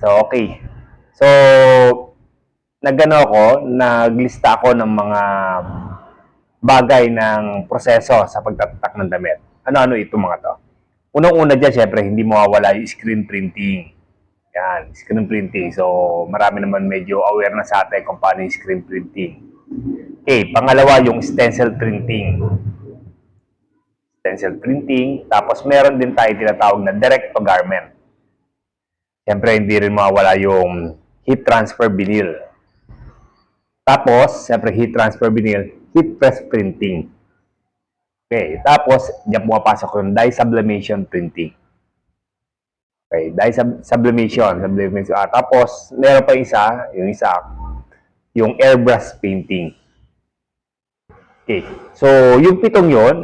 So, okay. So, naglista ako ng mga bagay ng proseso sa pagtatatak ng damit. Ano-ano ito mga to? Unang-una dyan, syempre, hindi mawawala yung screen printing. Yan, screen printing. So, marami naman medyo aware na sa atin kung paano yung screen printing. Okay, pangalawa yung stencil printing. Stencil printing. Tapos, meron din tayo tinatawag na direct to garment. Siyempre, hindi rin mawawala yung heat transfer vinyl. Tapos, siyempre, heat transfer vinyl, heat press printing. Okay, tapos, diyan pumapasok yung dye sublimation printing. Okay, dye sublimation. Tapos, meron pa yung airbrush painting. Okay, so, yung pitong yon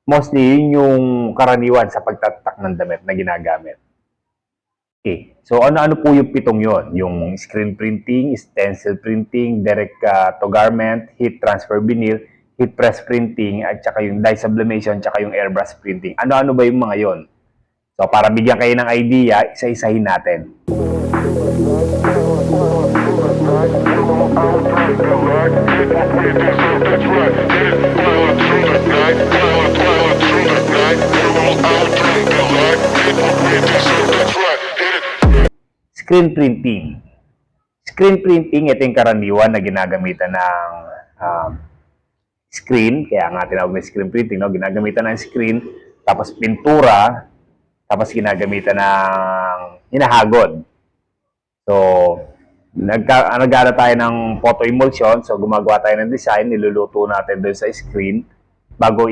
mostly yun yung karaniwan sa pagtatak ng damit na ginagamit. Okay. So, ano-ano po yung pitong yon? Yung screen printing, stencil printing, direct to garment, heat transfer vinyl, heat press printing, at saka yung dye sublimation, tsaka yung airbrush printing. Ano-ano ba yung mga yon? So, para bigyan kayo ng idea, isa-isahin natin. Screen printing. Screen printing, ito yung karaniwan na ginagamitan ng screen, kaya nga tinawag na screen printing, no? Ginagamitan ng screen, tapos pintura, tapos ginagamitan ng hinahagod. So, nag-aara tayo ng photo emulsion, so gumagawa tayo ng design, niluluto natin doon sa screen, bago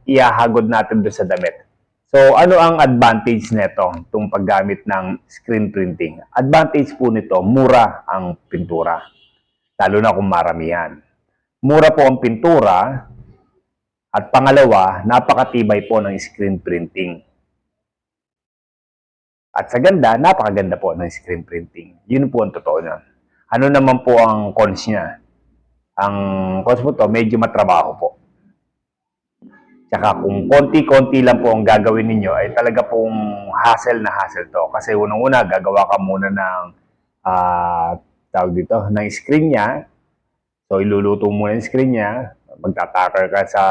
iahagod natin doon sa damit. So, ano ang advantage nito, itong paggamit ng screen printing? Advantage po nito, mura ang pintura. Lalo na kung maramihan. Mura po ang pintura. At pangalawa, napakatibay po ng screen printing. At sa ganda, napakaganda po ng screen printing. Yun po ang totoo na. Ano naman po ang cons niya? Ang cons po to, medyo matrabaho po. Tsaka kung konti-konti lang po ang gagawin ninyo, ay talaga pong hassle na hassle to. Kasi unang-una, gagawa ka muna ng tawag dito, ng screen niya. So, iluluto muna yung screen niya. Magtatacker ka sa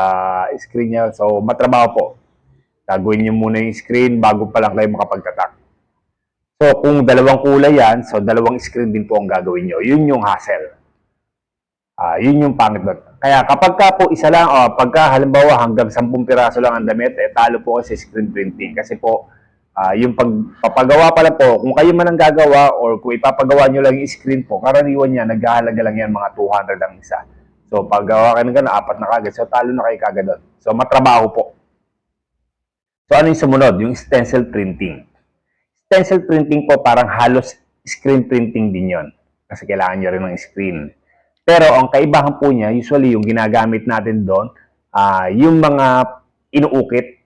screen niya. So, matrabaho po. Gagawin niyo muna yung screen bago pa lang kayo makapagtatak. So, kung dalawang kulay yan, so dalawang screen din po ang gagawin nyo. Yun yung hassle. Yun yung pangit doon. Kaya kapag ka po isa lang, pagka halimbawa hanggang 10 piraso lang ang damit, talo po kasi screen printing. Kasi po, yung pagpapagawa pala po, kung kayo man ang gagawa or kung ipapagawa nyo lang yung screen po, karaniwan niya, naghahalaga lang yan mga 200 ang isa. So, paggawa kayo ng gano'n, 4 na kagad. So, talo na kayo kagad doon. So, matrabaho po. So, ano yung sumunod? Yung stencil printing. Stencil printing po, parang halos screen printing din yon. Kasi kailangan nyo rin ng screen. Pero ang kaibahan po niya, usually yung ginagamit natin doon, yung mga inuukit.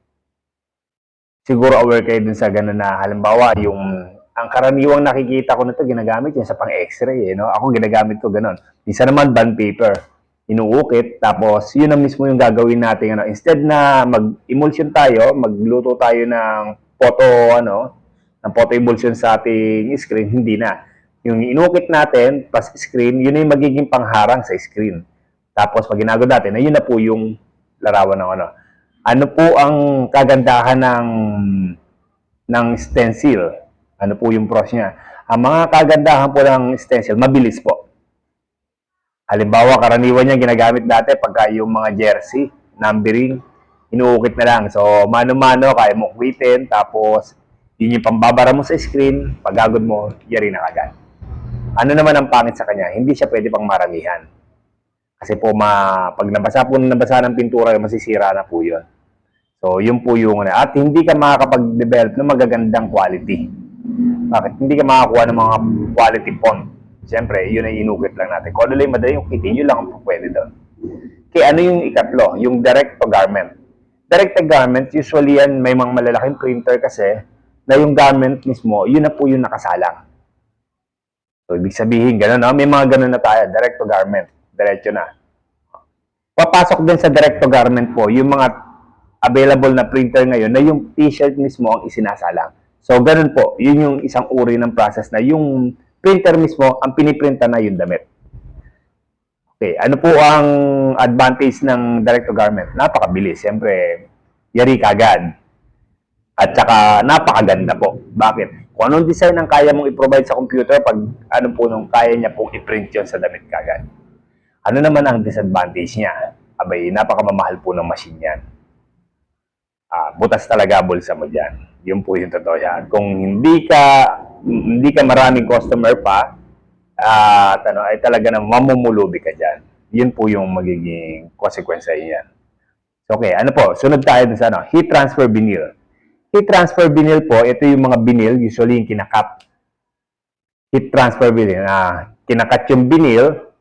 Siguro aware kayo dun sa gano'n na halimbawa, ang karaniwang nakikita ko na ito, ginagamit yung sa pang-x-ray. No? Ako ginagamit ko gano'n. Minsan naman bond paper, inuukit, tapos yun na mismo yung gagawin natin. Instead na mag-emulsion tayo, magluto tayo ng photo emulsion sa ating screen, hindi na. Yung inukit natin, plus screen, yun yung magiging pangharang sa screen. Tapos, pag ginagawa natin, yun na po yung larawan ng ano. Ano po ang kagandahan ng stencil? Ano po yung pros niya? Ang mga kagandahan po ng stencil, mabilis po. Halimbawa, karaniwan niya ginagamit dati pagka yung mga jersey, numbering, inuukit na lang. So, mano-mano, kaya mo kuwitin, tapos, yun yung pambabara mo sa screen, pagagod mo, yari na kagad. Ano naman ang pangit sa kanya? Hindi siya pwede pang maramihan. Kasi po, pag nabasa ng pintura, masisira na po yun. So, yun po yung, at hindi ka makakapag-develop ng magagandang quality. Bakit? Hindi ka makakuha ng mga quality font. Siyempre, yun ay inukit lang natin. Kung ano lang madali yung kitin, yun lang ang pwede doon. Kaya ano yung ikatlo? Yung direct to garment. Direct to garment, usually yan, may mga malalaking printer kasi, na yung garment mismo, yun na po yung nakasalang. So, ibig sabihin, gano'n, no? May mga gano'n na tayo, direct to garment, diretso na. Papasok din sa direct to garment po, yung mga available na printer ngayon, na yung t-shirt mismo ang isinasalang. So, ganun po. Yun yung isang uri ng process na yung printer mismo, ang piniprinta na yung damit. Okay, ano po ang advantage ng direct to garment? Napakabilis. Siyempre, yari kagad. At saka, napakaganda po. Bakit? Kung anong design ang kaya mong i-provide sa computer, pag ano po nung kaya niya pong i-print yun sa damit kagad. Ano naman ang disadvantage niya? Abay, napakamamahal po ng machine yan. Butas talaga bulsa mo dyan. Yun po yung totoo yan. Kung hindi ka maraming customer pa, ay talaga na mamumulubi ka dyan. Yun po yung magiging consequence yan. Okay, ano po? Sunod tayo dun sa heat transfer vinyl. Heat transfer vinyl po, ito yung mga vinyl, usually yung kinakat. Heat transfer vinyl. Kinakat yung vinyl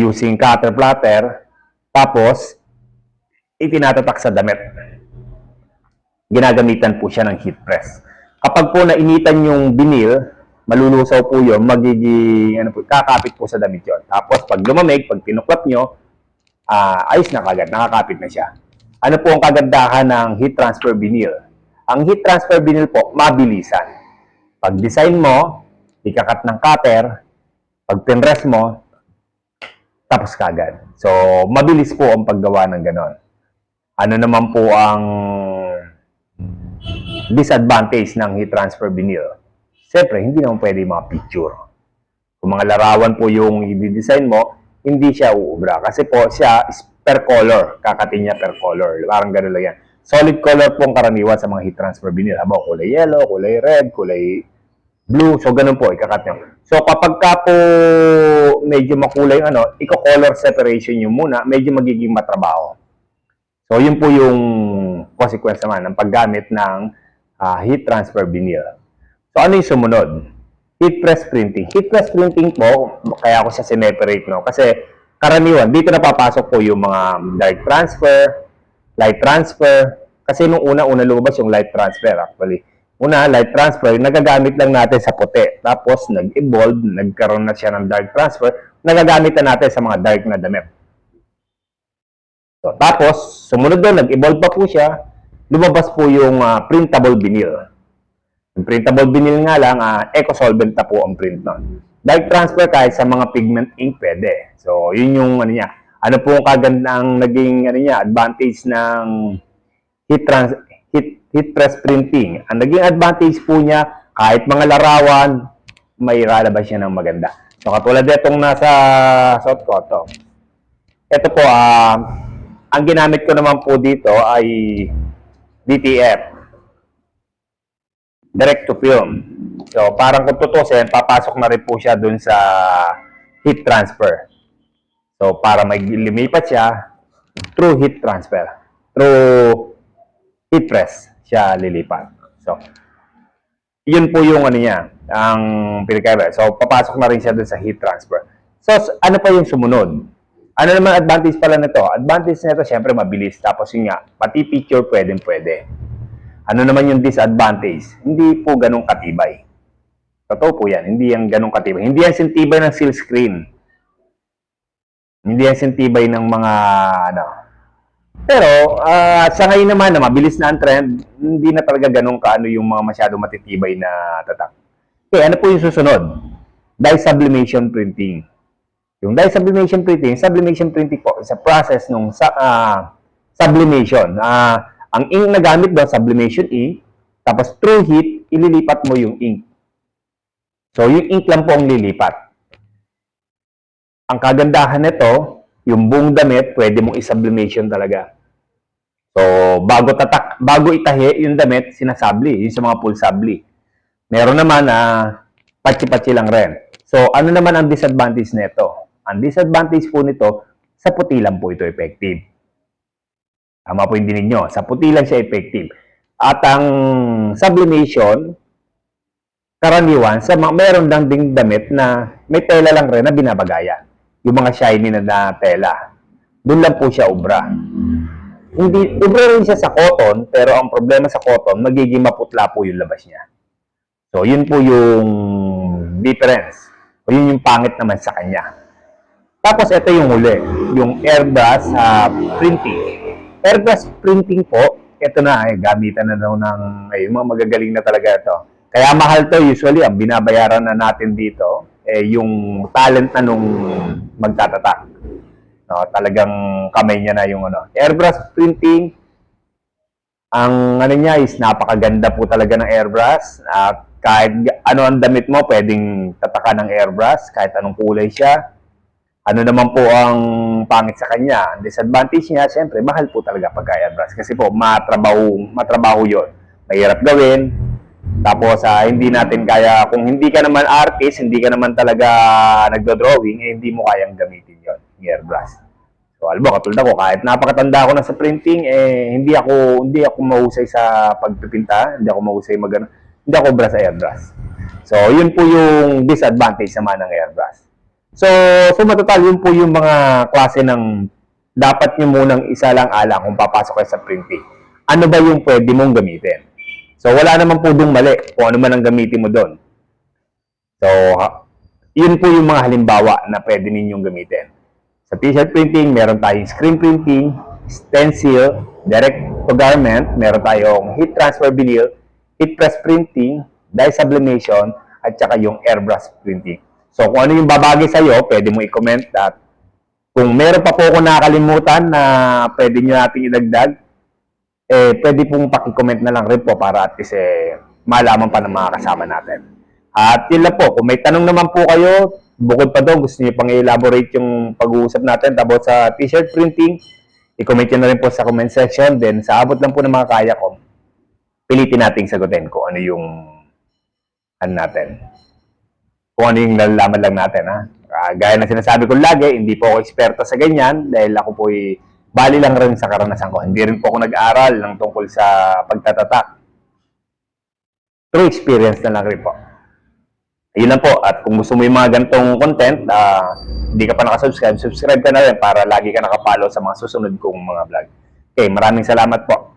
using cutter platter, tapos itinatatak sa damit. Ginagamitan po siya ng heat press. Kapag po nainitan yung vinyl, malulusaw po yun, kakapit po sa damit yun. Tapos pag lumamig, pag pinuklap nyo, ayos na kagad, nakakapit na siya. Ano po ang kagandahan ng heat transfer vinyl? Ang heat transfer vinyl po, mabilisan. Pag design mo, ikakat ng cutter, pag pinrest mo, tapos kagad. So, mabilis po ang paggawa ng ganon. Ano naman po ang disadvantage ng heat transfer vinyl? Siyempre, hindi naman pwede mga picture. Kung mga larawan po yung i-design mo, hindi siya uubra. Kasi po siya is per color. Kakatin niya per color. Parang gano'n lang yan. Solid color po ang karaniwan sa mga heat transfer vinyl. Habaw, kulay yellow, kulay red, kulay blue. So, ganun po, ikakat nyo. So, kapag ka po medyo makulay yung iko-color separation nyo muna, medyo magiging matrabaho. So, yun po yung consequence naman ng paggamit ng heat transfer vinyl. So, ano yung sumunod? Heat press printing. Heat press printing po, kaya ako siya sineperate, no? Kasi karaniwan, dito na papasok po yung mga direct transfer, light transfer. Kasi nung una lumabas yung light transfer actually. Una, light transfer, nagagamit lang natin sa puti. Tapos, nag-evolve, nagkaroon na siya ng dark transfer, nagagamit na natin sa mga dark na damit. So, tapos, sumunod doon, nag-evolve pa po siya, lumabas po yung printable vinyl. Yung printable vinyl nga lang, eco-solvent na po ang print nun. Dark transfer kahit sa mga pigment ink pwede. So, yun yung ano niya. Ano po ang kagandang naging advantage ng heat press printing? Ang naging advantage po niya, kahit mga larawan, may lalabas siya ng maganda. So, katulad itong nasa suot ko, ito. Ito po, ang ginamit ko naman po dito ay DTF. Direct to film. So, parang kung tutusin, papasok na rin po siya dun sa heat transfer. So, para may lumipat siya, through heat transfer. Through heat press siya lilipat. So, yun po yung niya, ang pinakaiba. So, papasok na rin siya dun sa heat transfer. So, ano pa yung sumunod? Ano naman advantage pala nito? Advantage nito, syempre mabilis. Tapos yun nga, pati picture pwede. Ano naman yung disadvantage? Hindi po ganun katibay. Totoo po yan, hindi yan ganun katibay. Hindi yan sintibay ng seal screen. Hindi yan sintibay ng mga Pero, sa ngayon naman na mabilis na ang trend, hindi na talaga ganun kaano yung mga masyado matitibay na tatak. Okay, ano po yung susunod? Dye sublimation printing. Yung dye sublimation printing po is a process ng sublimation. Ang ink na gamit doon, sublimation ink, tapos through heat, ililipat mo yung ink. So, yung ink lang po ang lilipat. Ang kagandahan nito, yung buong damit, pwede mong isublimation talaga. So, bago itahi yung damit, sinasabli, yung sa mga full sabli. Meron naman patsi-patsi lang rin. So, ano naman ang disadvantage nito? Ang disadvantage po nito, sa puti lang po ito effective. Tama po yung dinig nyo. Sa puti lang siya effective. At ang sublimation, karaniwan, meron lang ding damit na may tela lang rin na binabagayan. Yung mga shiny na tela. Doon lang po siya ubra. Ubra rin siya sa cotton, pero ang problema sa cotton, magiging maputla po yung labas niya. So, yun po yung difference. O yun yung pangit naman sa kanya. Tapos, ito yung huli. Yung airbrush printing. Airbrush printing po, ito na, gamitan na daw ng, yung mga magagaling na talaga ito. Kaya mahal to, usually, ang binabayaran na natin dito, yung talent na nung magtatatak. No, talagang kamay niya na yung ano. Airbrush printing, ang ano niya is napakaganda po talaga ng airbrush. Kahit ano ang damit mo, pwedeng tataka ng airbrush, kahit anong kulay siya. Ano naman po ang pangit sa kanya? Ang disadvantage niya, siyempre, mahal po talaga pagka airbrush. Kasi po, matrabaho yon. Mahirap gawin. Tapos, hindi natin kaya, kung hindi ka naman artist, hindi ka naman talaga nagdo-drawing, hindi mo kayang gamitin yon, airbrush. So, alam mo, katulad ako, kahit napakatanda ako na sa printing, hindi ako mahusay sa pagpipinta, hindi ako mahusay hindi ako obra sa airbrush. So, yun po yung disadvantage naman ng airbrush. So matotal, yun po yung mga klase ng dapat nyo munang isa lang alang kung papasok kayo sa printing. Ano ba yung pwede mong gamitin? So, wala naman po dong mali kung ano man ang gamitin mo doon. So, yun po yung mga halimbawa na pwede ninyong gamitin. Sa t-shirt printing, meron tayong screen printing, stencil, direct to garment, meron tayong heat transfer vinyl, heat press printing, dye sublimation, at saka yung airbrush printing. So, kung ano yung babagay sa'yo, pwede mo i-comment at kung meron pa po ako nakakalimutan na pwede nyo natin idagdag, pwede pong paki-comment na lang rin po para at least malaman pa ng mga kasama natin. At yun lang po, kung may tanong naman po kayo, bukod pa doon, gusto niyo pang i-elaborate yung pag-uusap natin tabo sa t-shirt printing, i-comment nyo na rin po sa comment section. Then, sa abot lang po ng mga kaya ko, pilitin nating sagutin kung ano yung natin. Kung ano yung nalalaman lang natin, ha? Gaya na sinasabi ko lagi, hindi po ako eksperto sa ganyan dahil ako po bali lang rin sa karanasan ko. Hindi rin po ako nag-aral ng tungkol sa pagtatatak. True experience na lang rin po. Ayun lang po. At kung gusto mo yung mga ganitong content, hindi ka pa nakasubscribe, subscribe ka na rin para lagi ka nakapollow sa mga susunod kong mga vlog. Okay, maraming salamat po.